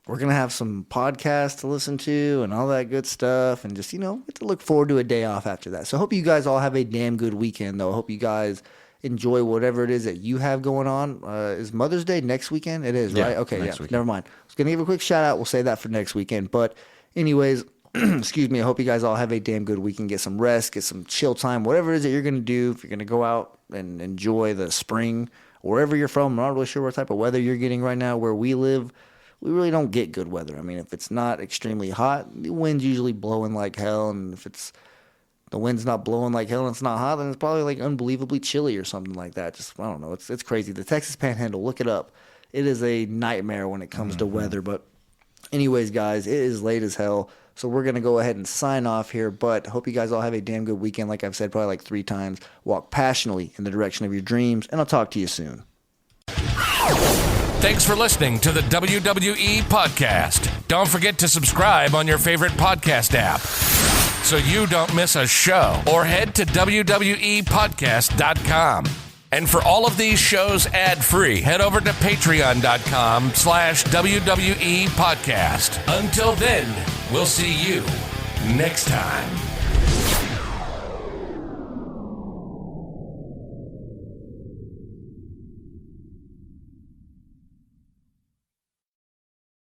Speaker 5: we're going to have some podcasts to listen to and all that good stuff and just, get to look forward to a day off after that. So I hope you guys all have a damn good weekend, though. I hope you guys enjoy whatever it is that you have going on. Is Mother's Day next weekend? It is, right? Okay, yeah. Weekend. Never mind. I was going to give a quick shout out. We'll save that for next weekend. But anyways, excuse me. I hope you guys all have a damn good weekend. Get some rest, get some chill time, whatever it is that you're going to do. If you're going to go out and enjoy the spring, wherever you're from, I'm not really sure what type of weather you're getting right now. Where we live, we really don't get good weather. If it's not extremely hot, the wind's usually blowing like hell. And if the wind's not blowing like hell and it's not hot, then it's probably like unbelievably chilly or something like that. Just, I don't know. It's crazy. The Texas Panhandle, look it up. It is a nightmare when it comes to weather. But anyways, guys, it is late as hell. So we're going to go ahead and sign off here. But hope you guys all have a damn good weekend. Like I've said probably like 3 times. Walk passionately in the direction of your dreams. And I'll talk to you soon.
Speaker 7: Thanks for listening to the WWE Podcast. Don't forget to subscribe on your favorite podcast app so you don't miss a show, or head to WWEpodcast.com. And for all of these shows ad-free, head over to patreon.com/WWE Podcast. Until then, we'll see you next time.